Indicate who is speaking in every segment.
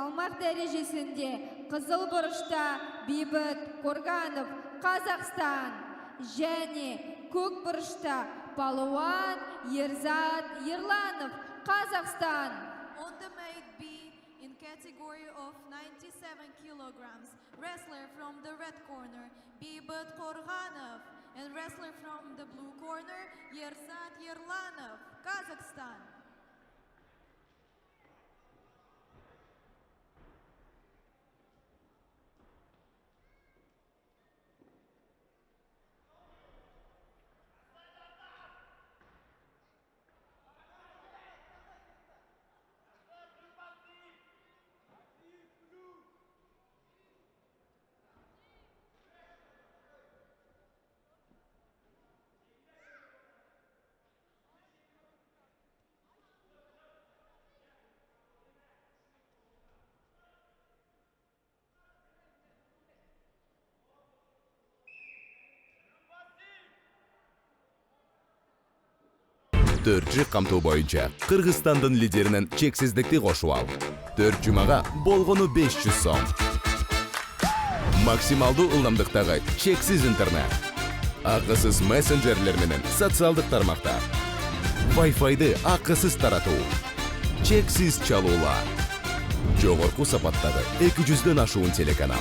Speaker 1: салмақ дәрежесінде қызыл бұрышта Бейбіт Қорғанов, Қазақстан. Және көк бұрышта палуан Ерзат Ерланов, Қазақстан.
Speaker 2: On the mat B, in category of 97 kilograms, wrestler from the red corner, Beybat Korganov, and wrestler from the blue corner, Yerzat Yerlanov, Kazakhstan.
Speaker 3: Төртчі қамту бойынша Қырғызстандың лидерінің чексіздікті қошу ал. 4 жұмаға болғыны 500 сом. Максималды ылдамдықтағы чексіз интернет. Ақысыз мессенджерлер менен социалдық тармақтар. Wi-Fi-ды ақысыз тарату. Чексіз чалула. Жоғырқу сапаттағы 200-ден ашуын телеканал.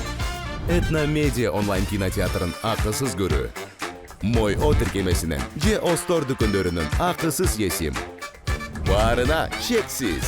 Speaker 3: Этно медиа онлайн кинотеатрын ақысыз көрі. Мой отіркемесінің же Остор дүкендерінің ақысыз есім. Барына чексіз.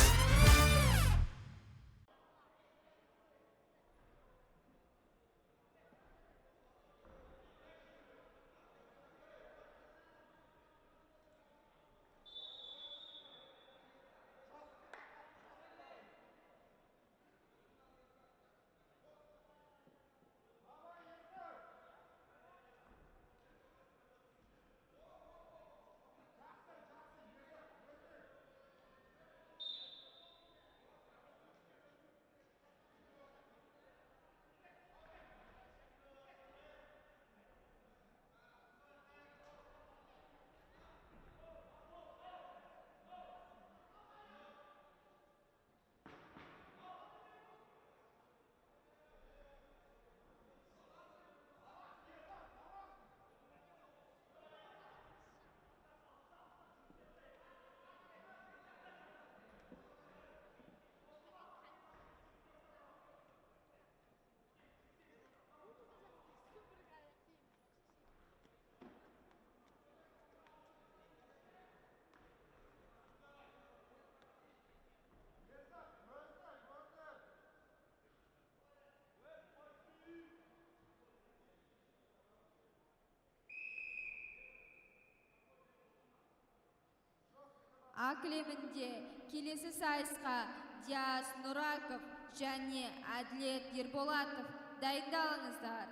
Speaker 1: Ақлемінде келесі сайысқа Диас Нұраков және Әділет Ерболатов дайындалыңыздар.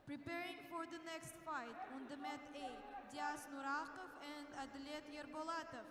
Speaker 2: Preparing for the next fight on the mat A, Dias Nurakov and Adilet Yerbolatov.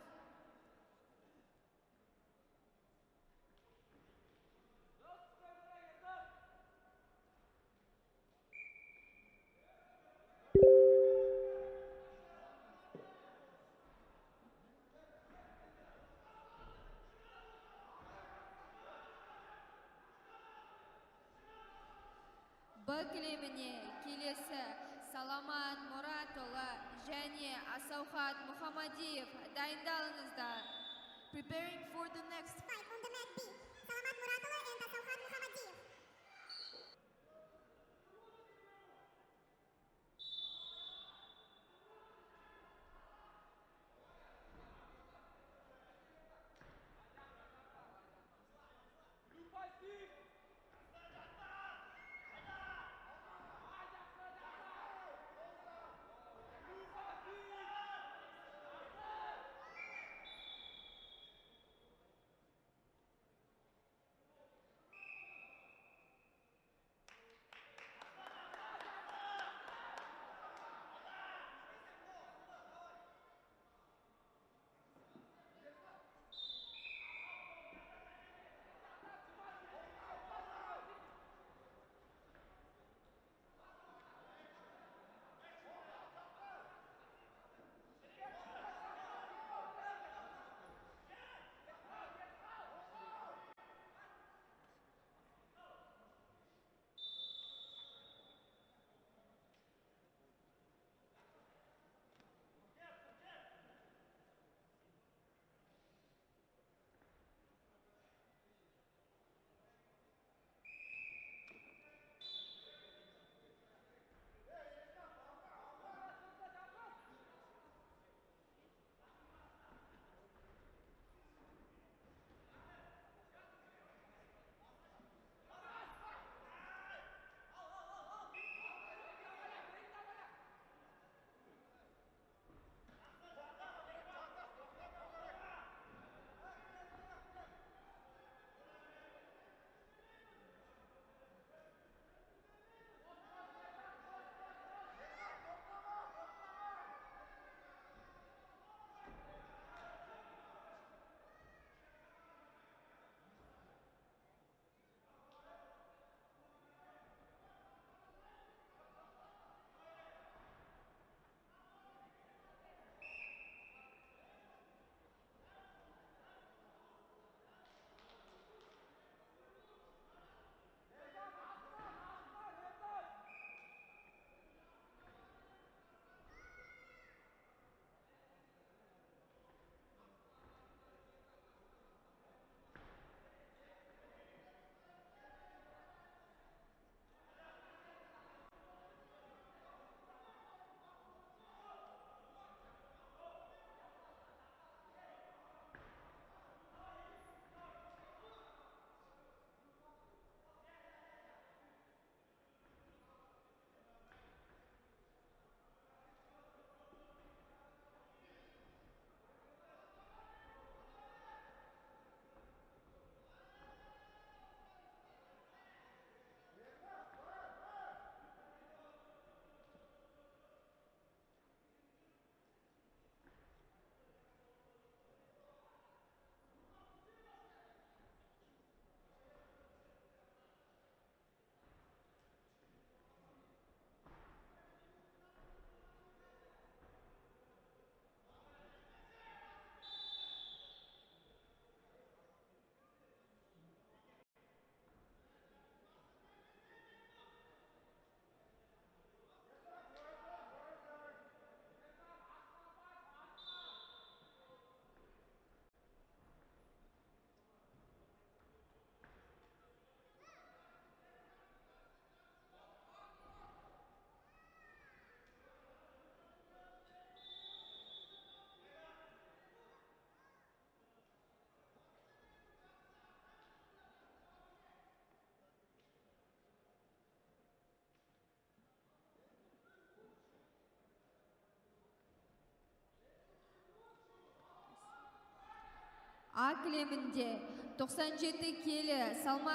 Speaker 1: Б-кілеміне келесі Саламат Мұратұлы және Асаухат Мұхамадиев дайындалыңыздар.
Speaker 2: Preparing for the next fight on the mat B, Salamat Muratova and Asauhat Muhammadiyev.
Speaker 1: А кілемінде 97 келі салмақ